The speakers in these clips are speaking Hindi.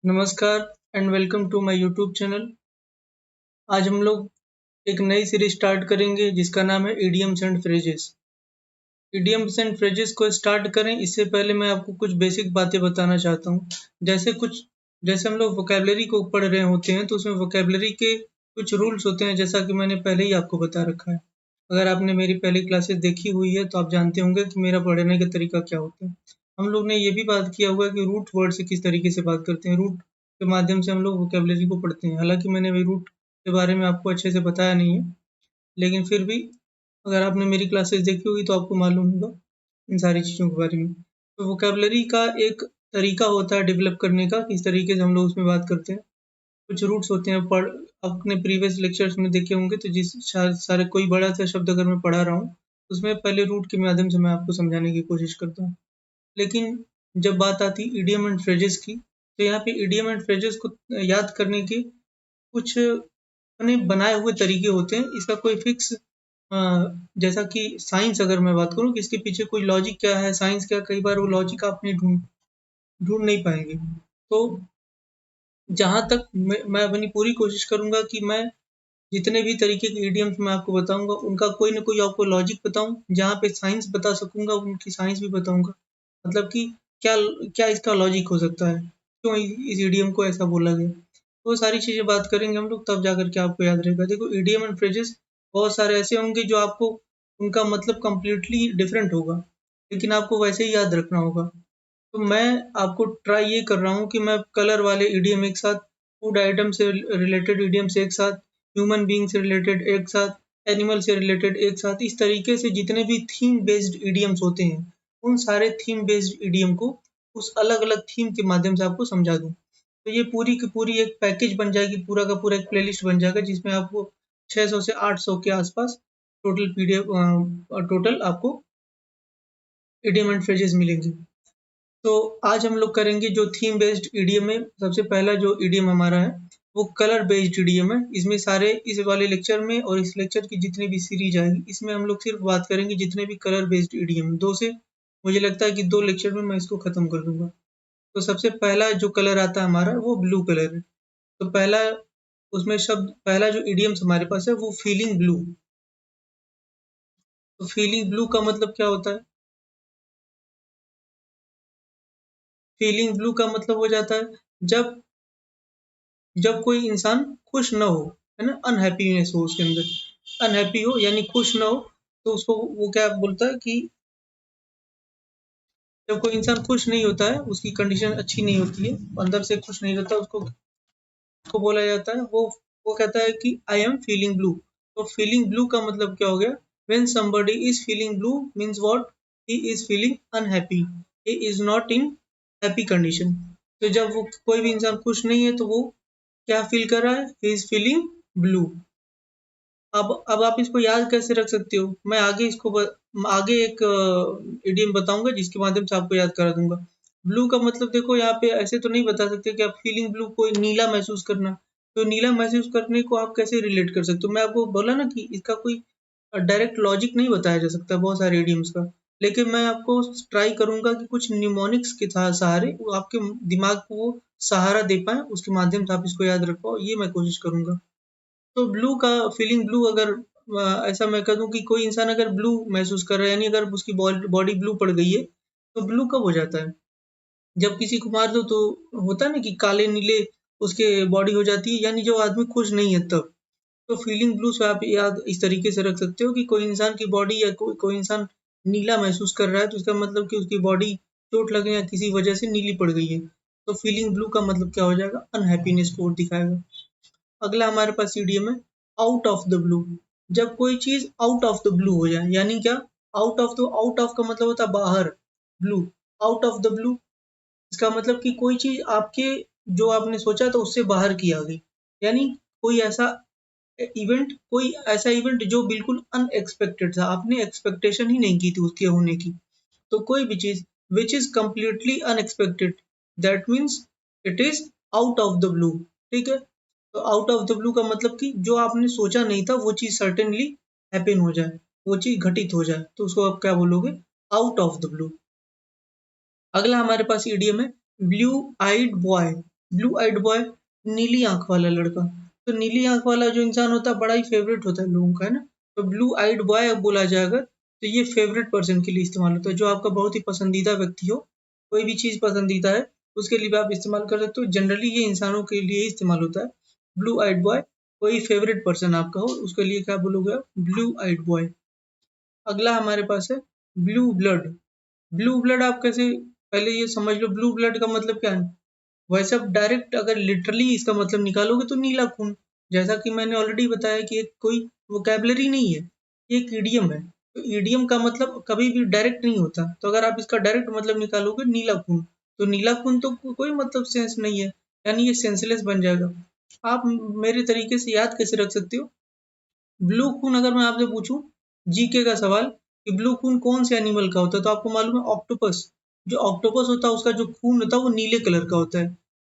नमस्कार and welcome to my YouTube channel. आज हम लोग एक नई सीरीज स्टार्ट करेंगे जिसका नाम है idioms and phrases. Idioms and phrases को स्टार्ट करें इससे पहले मैं आपको कुछ बेसिक बातें बताना चाहता हूँ। जैसे हम लोग वोकेबलरी को पढ़ रहे होते हैं तो उसमें वोकेबलरी के कुछ रूल्स होते हैं, जैसा कि मैंने पहले ही आपको बता रखा है। अगर आपने मेरी पहली क्लासेस देखी हुई है तो आप जानते होंगे कि मेरा पढ़ने का तरीका क्या होता है। हम लोग ने ये भी बात किया हुआ है कि रूट वर्ड से किस तरीके से बात करते हैं। रूट के माध्यम से हम लोग वोकेबलरी को पढ़ते हैं। हालांकि मैंने अभी रूट के बारे में आपको अच्छे से बताया नहीं है, लेकिन फिर भी अगर आपने मेरी क्लासेस देखी होगी तो आपको मालूम होगा इन सारी चीज़ों के बारे में। तो वोकेबलरी का एक तरीका होता है डेवलप करने का, किस तरीके से हम लोग उसमें बात करते हैं। कुछ रूट्स होते हैं, पढ़ अपने प्रीवियस लेक्चर्स में देखे होंगे, तो जिस शायद सारे कोई बड़ा सा शब्द अगर मैं पढ़ा रहा हूँ उसमें पहले रूट के माध्यम से मैं आपको समझाने की कोशिश करता हूँ। लेकिन जब बात आती है इडियम एंड फ्रेजेस की, तो यहाँ पे इडियम एंड फ्रेजेस को याद करने के कुछ अपने बनाए हुए तरीके होते हैं। इसका कोई फिक्स जैसा कि साइंस अगर मैं बात करूँ कि इसके पीछे कोई लॉजिक क्या है, साइंस क्या, कई बार वो लॉजिक आप नहीं ढूंढ ढूंढ नहीं पाएंगे। तो जहाँ तक मैं अपनी पूरी कोशिश करूंगा कि मैं जितने भी तरीके के इडियम्स मैं आपको बताऊंगा उनका कोई ना कोई आपको लॉजिक बताऊं, जहाँ पे साइंस बता सकूंगा उनकी साइंस भी बताऊंगा। मतलब कि क्या क्या इसका लॉजिक हो सकता है, क्यों इस इडियम को ऐसा बोला गया। तो वो सारी चीजें बात करेंगे हम लोग, तब जाकर के आपको याद रहेगा। देखो, इडियम एंड फ्रेजेस बहुत सारे ऐसे होंगे जो आपको उनका मतलब कंप्लीटली डिफरेंट होगा, लेकिन आपको वैसे ही याद रखना होगा। तो मैं आपको ट्राई ये कर रहा हूँ कि मैं कलर वाले इडियम एक साथ, फूड आइटम से रिलेटेड इडियम्स एक साथ, ह्यूमन बीइंग से रिलेटेड एक साथ, एनिमल से रिलेटेड एक साथ, इस तरीके से जितने भी थीम बेस्ड इडियम्स होते हैं उन सारे थीम बेस्ड इडियम को उस अलग अलग थीम के माध्यम से आपको समझा दूँ। तो ये पूरी की पूरी एक पैकेज बन जाएगी, पूरा का पूरा एक प्लेलिस्ट बन जाएगा, जिसमें आपको 600 से 800 के आसपास टोटल पीडीएफ टोटल आपको इडियम एंड फ्रेजेस मिलेंगे। तो आज हम लोग करेंगे जो थीम बेस्ड ईडीएम है। सबसे पहला जो ईडीएम हमारा है वो कलर बेस्ड ईडीएम है। इसमें सारे इस वाले लेक्चर में और इस लेक्चर की जितनी भी सीरीज आएगी इसमें हम लोग सिर्फ बात करेंगे जितने भी कलर बेस्ड ईडीएम। दो से मुझे लगता है कि दो लेक्चर में मैं इसको खत्म कर दूंगा। तो सबसे पहला जो कलर आता है हमारा वो ब्लू कलर है। तो पहला जो ईडीएम्स हमारे पास है वो फीलिंग ब्लू। तो फीलिंग ब्लू का मतलब क्या होता है? फीलिंग ब्लू का मतलब हो जाता है जब जब कोई इंसान खुश ना हो, है ना, अनहैप्पीनेस हो उसके अंदर, अनहैप्पी हो यानी खुश ना हो, तो उसको वो क्या बोलता है कि जब कोई इंसान खुश नहीं होता है, उसकी कंडीशन अच्छी नहीं होती है, अंदर से खुश नहीं रहता, उसको बोला जाता है, वो कहता है कि आई एम फीलिंग ब्लू। तो फीलिंग ब्लू का मतलब क्या हो गया? When somebody is feeling blue means what? He is feeling unhappy, he is not in happy condition. तो जब वो कोई भी इंसान खुश नहीं है तो वो क्या फील कर रहा है? He is feeling blue. अब आप इसको याद कैसे रख सकते हो? मैं आगे एक इडियम बताऊंगा जिसके माध्यम से आपको याद करा दूंगा। ब्लू का मतलब देखो, यहाँ पे ऐसे तो नहीं बता सकते कि आप फीलिंग ब्लू कोई नीला महसूस करना। तो नीला महसूस करने को आप कैसे रिलेट कर सकते हो? मैं आपको बोला ना कि इसका कोई डायरेक्ट लॉजिक नहीं बताया जा सकता बहुत सारे इडियम्स का। लेकिन मैं आपको ट्राई करूंगा कि कुछ निमोनिक्स के सहारे वो आपके दिमाग को वो सहारा दे पाए, उसके माध्यम से आप इसको याद रख पाओ, ये मैं कोशिश करूंगा। तो ब्लू का फीलिंग ब्लू, अगर ऐसा मैं कह दूं कि कोई इंसान अगर ब्लू महसूस कर रहा है, यानी अगर उसकी बॉडी ब्लू पड़ गई है, तो ब्लू कब हो जाता है? जब किसी को मार दो तो होता है ना कि काले नीले उसके बॉडी हो जाती है, यानी जो आदमी खुश नहीं है तब। तो फीलिंग ब्लू से आप याद इस तरीके से रख सकते हो कि कोई इंसान की बॉडी या कोई इंसान नीला महसूस कर रहा है, तो इसका मतलब कि उसकी बॉडी चोट लगने या किसी वजह से नीली पड़ गई है। तो फीलिंग ब्लू का मतलब क्या हो जाएगा? अनहैप्पीनेस को दिखाएगा। अगला हमारे पास ईडीएम है आउट ऑफ द ब्लू। जब कोई चीज आउट ऑफ द ब्लू हो जाए, यानी क्या? आउट ऑफ का मतलब होता है बाहर, blue, out of the blue. इसका मतलब कि कोई चीज आपके, जो आपने सोचा था उससे बाहर की आ गई। यानी कोई ऐसा कोई ऐसा इवेंट जो बिल्कुल अनएक्सपेक्टेड था, आपने एक्सपेक्टेशन ही नहीं की थी उसके होने की। तो कोई भी चीज which is completely unexpected, that means it is out of the blue. ठीक है? तो आउट ऑफ द ब्लू का मतलब कि जो आपने सोचा नहीं था वो चीज सर्टेनली हैपन हो जाए, वो चीज घटित हो जाए, तो उसको आप क्या बोलोगे? Out of the blue. अगला हमारे पास ईडीएम है blue eyed boy. Blue eyed boy, नीली आंख वाला लड़का। तो नीली आंख वाला जो इंसान होता है बड़ा ही फेवरेट होता है लोगों का, है ना। तो ब्लू आइड बॉय बोला जाए अगर, तो ये फेवरेट पर्सन के लिए इस्तेमाल होता है, जो आपका बहुत ही पसंदीदा व्यक्ति हो, कोई भी चीज पसंदीदा है उसके लिए भी आप इस्तेमाल कर सकते हो। जनरली ये इंसानों के लिए ही इस्तेमाल होता है। ब्लू आइड बॉय, कोई फेवरेट पर्सन आपका हो उसके लिए क्या बोलोगे आप, ब्लू आइड बॉय। अगला हमारे पास है ब्लू ब्लड। ब्लू ब्लड आप कैसे, पहले ये समझ लो ब्लू ब्लड का मतलब क्या है। वैसे आप डायरेक्ट अगर लिटरली इसका मतलब निकालोगे तो नीला खून, जैसा कि मैंने ऑलरेडी बताया कि एक कोई वोकैबुलरी नहीं है, ये एक ईडियम है। तो ईडियम का मतलब कभी भी डायरेक्ट नहीं होता, तो अगर आप इसका डायरेक्ट मतलब निकालोगे नीला खून, तो नीला खून तो कोई मतलब सेंस नहीं है, यानी ये सेंसलेस बन जाएगा। आप मेरे तरीके से याद कैसे रख सकते हो, ब्लू खून अगर मैं आपसे पूछूं जीके का सवाल कि ब्लू खून कौन से एनिमल का होता है, तो आपको मालूम है ऑक्टोपस। जो ऑक्टोपस होता है उसका जो खून होता है वो नीले कलर का होता है।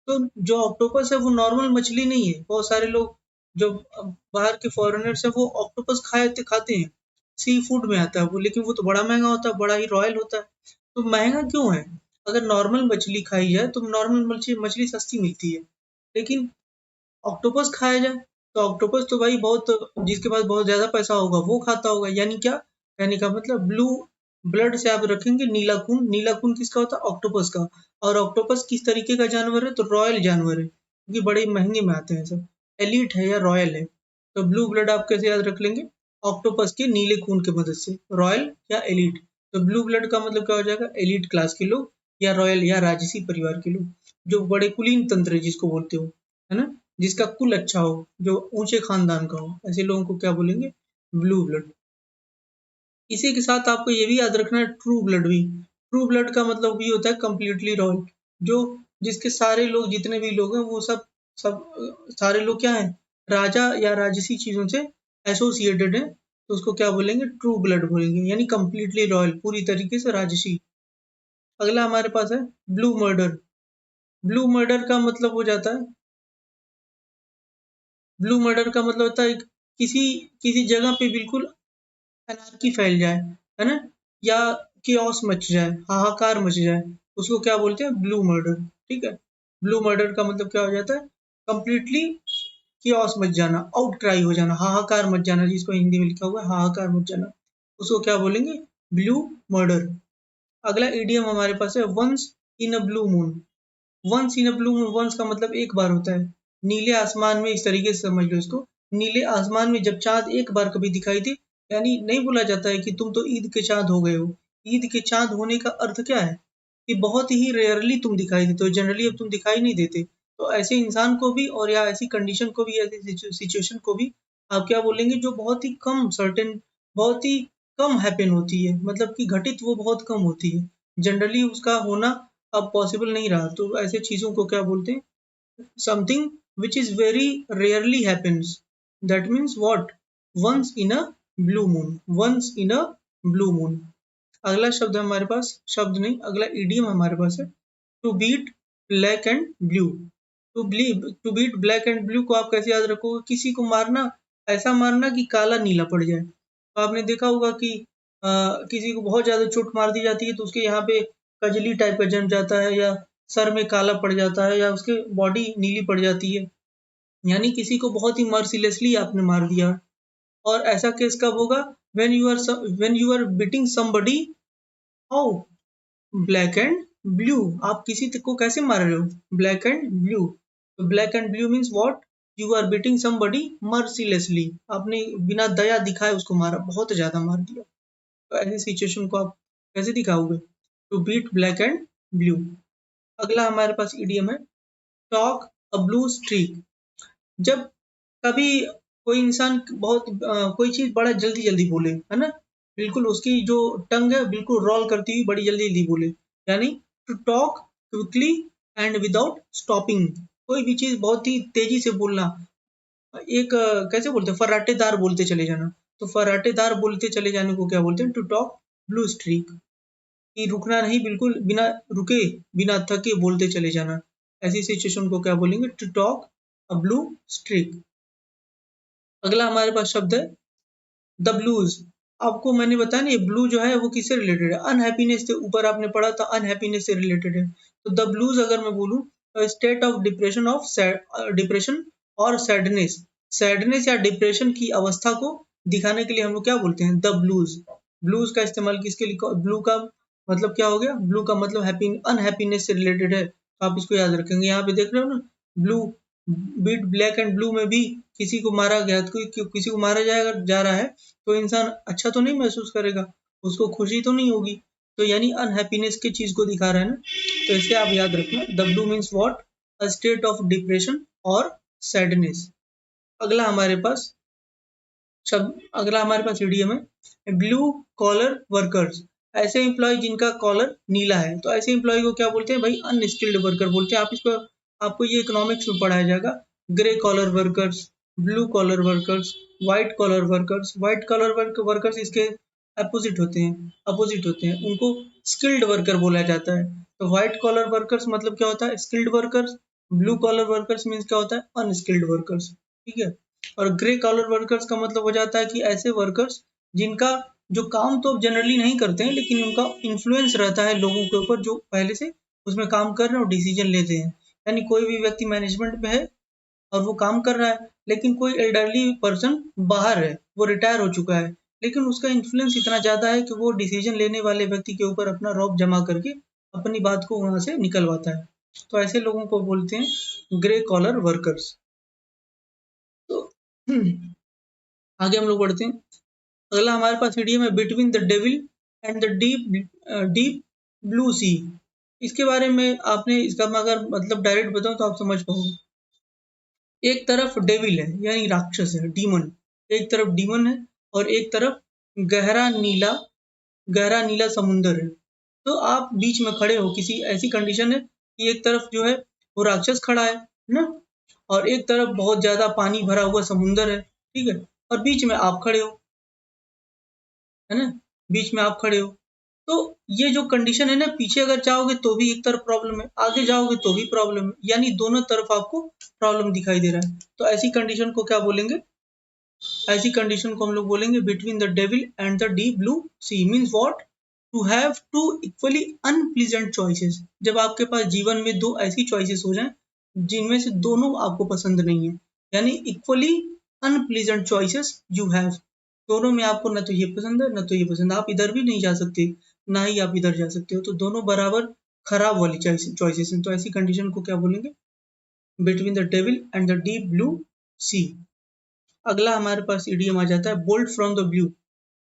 तो जो ऑक्टोपस है वो नॉर्मल मछली नहीं है। बहुत सारे लोग जो बाहर के फॉरेनर्स है वो ऑक्टोपस खाते हैं, सी फूड में आता है वो, लेकिन वो तो बड़ा महंगा होता है, बड़ा ही रॉयल होता है। तो महंगा क्यों है, अगर नॉर्मल मछली खाई जाए तो नॉर्मल मछली मछली सस्ती मिलती है, लेकिन ऑक्टोपस खाया जाए तो ऑक्टोपस तो भाई बहुत, जिसके पास बहुत ज्यादा पैसा होगा वो खाता होगा। यानी क्या, यानी का मतलब ब्लू ब्लड से आप रखेंगे नीला खून। नीला खून किसका होता है, ऑक्टोपस का। और ऑक्टोपस किस तरीके का जानवर है, तो रॉयल जानवर है, क्योंकि बड़े महंगे में आते हैं सब, एलिट है या रॉयल है। तो ब्लू ब्लड आप कैसे याद रख लेंगे, ऑक्टोपस के नीले खून की मदद से, रॉयल या एलिट। तो ब्लू ब्लड का मतलब क्या हो जाएगा, एलिट क्लास के लोग या रॉयल या राजसी परिवार के लोग, जो बड़े कुलीन तंत्र है जिसको बोलते हो, है ना, जिसका कुल अच्छा हो, जो ऊंचे खानदान का हो, ऐसे लोगों को क्या बोलेंगे, ब्लू ब्लड। इसी के साथ आपको ये भी याद रखना है ट्रू ब्लड भी। ट्रू ब्लड का मतलब भी होता है कंप्लीटली रॉयल, जो जिसके सारे लोग, जितने भी लोग हैं वो सब सब सारे लोग क्या हैं, राजा या राजसी चीजों से एसोसिएटेड है, तो उसको क्या बोलेंगे, ट्रू ब्लड बोलेंगे, यानी कंप्लीटली रॉयल, पूरी तरीके से राजसी। अगला हमारे पास है ब्लू मर्डर। ब्लू मर्डर का मतलब हो जाता है, ब्लू मर्डर का मतलब होता है किसी किसी जगह पे बिल्कुल अनार्की फैल जाए, है ना, या केओस मच जाए, हाहाकार मच जाए, उसको क्या बोलते हैं, ब्लू मर्डर। ठीक है, ब्लू मर्डर का मतलब क्या हो जाता है, कंप्लीटली केओस मच जाना, आउट क्राई हो जाना, हाहाकार मच जाना, जिसको हिंदी में लिखा हुआ है हाहाकार मच जाना, उसको क्या बोलेंगे, ब्लू मर्डर। अगला इडियम हमारे पास है once in a blue moon. Once in a blue moon, once का मतलब एक बार होता है, नीले आसमान में, इस तरीके से समझ लो इसको, नीले आसमान में जब चांद एक बार कभी दिखाई दे, यानी नहीं बोला जाता है कि तुम तो ईद के चांद हो गए हो। ईद के चांद होने का अर्थ क्या है, कि बहुत ही रेयरली तुम दिखाई देते हो, जनरली अब तुम दिखाई नहीं देते। तो ऐसे इंसान को भी, और या ऐसी कंडीशन को भी, ऐसी सिचुएशन को भी आप क्या बोलेंगे, जो बहुत ही कम सर्टेन, बहुत ही कम हैपन होती है, मतलब कि घटित वो बहुत कम होती है, जनरली उसका होना अब पॉसिबल नहीं रहा, तो ऐसे चीजों को क्या बोलते हैं, something which is very rarely happens, that means what, once in a blue moon, once in a blue moon. अगला शब्द है हमारे पास, शब्द नहीं, अगला इडियम हमारे पास है to beat black and blue. To beat black and blue को आप कैसे याद रखोगे, किसी को मारना, ऐसा मारना कि काला नीला पड़ जाए। तो आपने देखा होगा कि किसी को बहुत ज्यादा चोट मार दी जाती है तो उसके यहाँ पे कजली टाइप का जम जाता है, या सर में काला पड़ जाता है, या उसके बॉडी नीली पड़ जाती है, यानी किसी को बहुत ही मर्सिलेसली आपने मार दिया। और ऐसा केस कब होगा, when you are beating somebody, how, black and blue. आप किसी को कैसे मार रहे हो, ब्लैक एंड ब्लू। तो black and blue means what, you are beating somebody mercilessly, आपने बिना दया दिखाए उसको मारा, बहुत ज्यादा मार दिया। तो ऐसी सिचुएशन को आप कैसे दिखाओगे, to beat black and blue. अगला हमारे पास इडियम है टॉक अ ब्लू स्ट्रीक। जब कभी कोई इंसान बहुत कोई चीज बड़ा जल्दी जल्दी बोले, है ना, बिल्कुल उसकी जो टंग है बिल्कुल रोल करती हुई बड़ी जल्दी जल्दी बोले, यानी to talk quickly and without stopping. कोई भी चीज बहुत ही तेजी से बोलना, एक कैसे बोलते हैं, फर्राटेदार बोलते चले जाना। तो फर्राटेदार बोलते चले जाने को क्या बोलते हैं, टू टॉक ब्लू स्ट्रीक, कि रुकना नहीं, बिल्कुल बिना रुके, बिना थके बोलते चले जाना। ऐसी सिचुएशन को क्या बोलेंगे, to talk a blue streak. अगला हमारे पास शब्द है द ब्लूज। आपको मैंने बताया ना, ये ब्लू जो है वो किससे रिलेटेड है, अनहैप्पीनेस से, ऊपर आपने पढ़ा था अनहैप्पीनेस से रिलेटेड है। तो द ब्लूज अगर मैं बोलूं स्टेट ऑफ डिप्रेशन और सैडनेस या डिप्रेशन की अवस्था को दिखाने के लिए हम लोग क्या बोलते हैं, द ब्लूज। ब्लूज का इस्तेमाल किसके लिए, ब्लू का मतलब क्या हो गया, ब्लू का मतलब अनहैप्पीनेस से रिलेटेड है, तो आप इसको याद रखेंगे। यहाँ पे देख रहे हो ना, blue beat black and blue में भी किसी को मारा गया, तो किसी को मारा जा रहा है तो इंसान अच्छा तो नहीं महसूस करेगा, उसको खुशी तो नहीं होगी, तो यानी अनहैप्पीनेस की चीज को दिखा रहा है ना, तो इसे आप याद रखना, the blue means what, a state of depression और सैडनेस। अगला हमारे पास इडियम है ब्लू कॉलर वर्कर्स। ऐसे एम्प्लॉय जिनका कॉलर नीला है, तो ऐसे एम्प्लॉय को क्या बोलते हैं भाई, अनस्किल्ड वर्कर बोलते हैं। आपको ये इकोनॉमिक्स में पढ़ाया जाएगा। Grey collar workers, blue collar workers, white collar workers. White collar workers इसके अपोजिट होते हैं, उनको स्किल्ड वर्कर बोला जाता है। तो व्हाइट कॉलर वर्कर्स मतलब क्या होता है, skilled workers. Blue collar workers means क्या होता है, अनस्किल्ड वर्कर्स। ठीक है। और ग्रे कॉलर वर्कर्स का मतलब हो जाता है कि ऐसे वर्कर्स जिनका जो काम तो जनरली नहीं करते हैं, लेकिन उनका इन्फ्लुएंस रहता है लोगों के ऊपर जो पहले से उसमें काम कर रहे हैं और डिसीजन लेते हैं। यानी कोई भी व्यक्ति मैनेजमेंट में है और वो काम कर रहा है, लेकिन कोई एल्डरली पर्सन बाहर है, वो रिटायर हो चुका है, लेकिन उसका इन्फ्लुएंस इतना ज्यादा है कि वो डिसीजन लेने वाले व्यक्ति के ऊपर अपना रौब जमा करके अपनी बात को वहां से निकलवाता है। तो ऐसे लोगों को बोलते हैं ग्रे कॉलर वर्कर्स। तो आगे हम लोग बढ़ते हैं। अगला हमारे पास इडियम है between the devil and the deep blue sea. इसके बारे में आपने इसका मैं अगर मतलब डायरेक्ट बताऊं तो आप समझ पाओगे। एक तरफ डेविल है यानी राक्षस है, डीमन, एक तरफ डीमन है और एक तरफ गहरा नीला गहरा नीला समुंदर है। तो आप बीच में खड़े हो, किसी ऐसी कंडीशन है कि एक तरफ जो है वो राक्षस खड़ा है ना, और एक तरफ बहुत ज्यादा पानी भरा हुआ समुंदर है, ठीक है, और बीच में आप खड़े हो, है ना, बीच में आप खड़े हो। तो ये जो कंडीशन है ना, पीछे अगर जाओगे तो भी एक तरफ प्रॉब्लम है, आगे जाओगे तो भी प्रॉब्लम है, यानी दोनों तरफ आपको प्रॉब्लम दिखाई दे रहा है। तो ऐसी कंडीशन को क्या बोलेंगे, ऐसी कंडीशन को हम लोग बोलेंगे between the devil and the deep blue sea. Means what, to have to equally unpleasant choices. जब आपके पास जीवन में दो ऐसी चॉइसेस हो जाएं जिनमें से दोनों आपको पसंद नहीं है, यानी equally unpleasant choices you have, दोनों में आपको न तो ये पसंद है न तो ये पसंद है, आप इधर भी नहीं जा सकते ना ही आप इधर जा सकते हो, तो दोनों बराबर खराब वाली चॉइसेस हैं। तो ऐसी कंडीशन को क्या बोलेंगे, between the devil and the deep blue sea. अगला हमारे पास इडियम आ जाता है bold from the blue.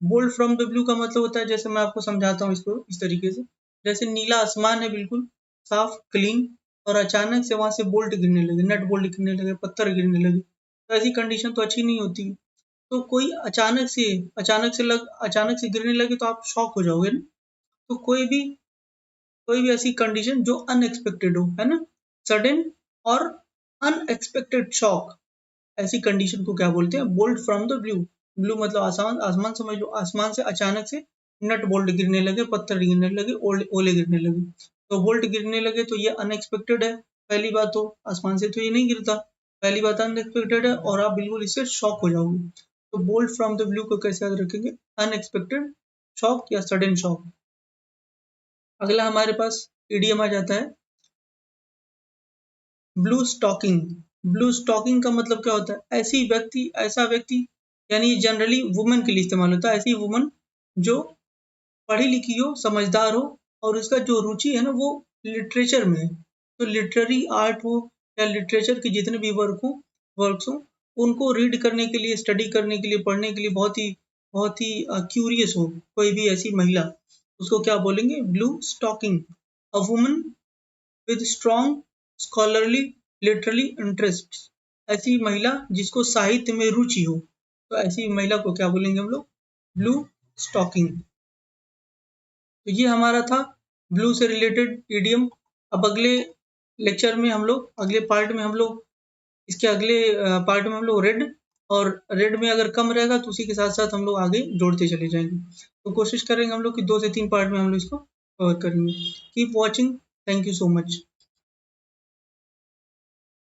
Bold from the blue का मतलब होता है, जैसे मैं आपको समझाता हूँ इसको इस तरीके से, जैसे नीला आसमान है बिल्कुल साफ क्लीन, और अचानक से वहां से बोल्ट गिरने लगे, नट बोल्ट गिरने लगे, पत्थर गिरने लगे, तो ऐसी कंडीशन तो अच्छी नहीं होती। तो कोई अचानक से गिरने लगे तो आप शॉक हो जाओगे ना। तो कोई भी ऐसी कंडीशन जो अनएक्सपेक्टेड हो, है ना, सडन और अनएक्सपेक्टेड शॉक, ऐसी कंडीशन को क्या बोलते हैं, bolt from the blue. Blue मतलब आसमान, आसमान समझ लो, आसमान से अचानक से नट बोल्ट गिरने लगे, पत्थर गिरने लगे, ओले गिरने लगे। तो बोल्ट गिरने लगे तो ये अनएक्सपेक्टेड है, पहली बात तो आसमान से तो ये नहीं गिरता, पहली बात अनएक्सपेक्टेड है और आप बिल्कुल इससे शॉक हो जाओगे। तो बोल्ट फ्रॉम द ब्लू को कैसे याद रखेंगे, अनएक्सपेक्टेड शॉक या सडन शॉक। अगला हमारे पास इडियम आ जाता है ब्लू स्टॉकिंग। ब्लू स्टॉकिंग का मतलब क्या होता है, ऐसा व्यक्ति, यानी ये जनरली वुमेन के लिए इस्तेमाल होता है, ऐसी वुमन जो पढ़ी लिखी हो, समझदार हो, और उसका जो रुचि है ना वो लिटरेचर में है। तो लिटरेरी आर्ट हो या लिटरेचर के जितने भी वर्क्स हो, उनको रीड करने के लिए, स्टडी करने के लिए, पढ़ने के लिए बहुत ही क्यूरियस हो कोई भी ऐसी महिला, उसको क्या बोलेंगे, blue stocking. A woman with strong scholarly literally interest, ऐसी महिला जिसको साहित्य में रुचि हो, तो ऐसी महिला को क्या बोलेंगे हम लोग, ब्लू स्टॉकिंग। तो ये हमारा था ब्लू से रिलेटेड इडियम। अब अगले पार्ट में हम लोग इसके अगले पार्ट में हम लोग रेड, और रेड में अगर कम रहेगा तो उसी के साथ साथ हम लोग आगे जोड़ते चले जाएंगे। तो कोशिश करेंगे हम लोग कि 2 से 3 पार्ट में हम लोग इसको कवर करेंगे। Keep watching, thank you so much.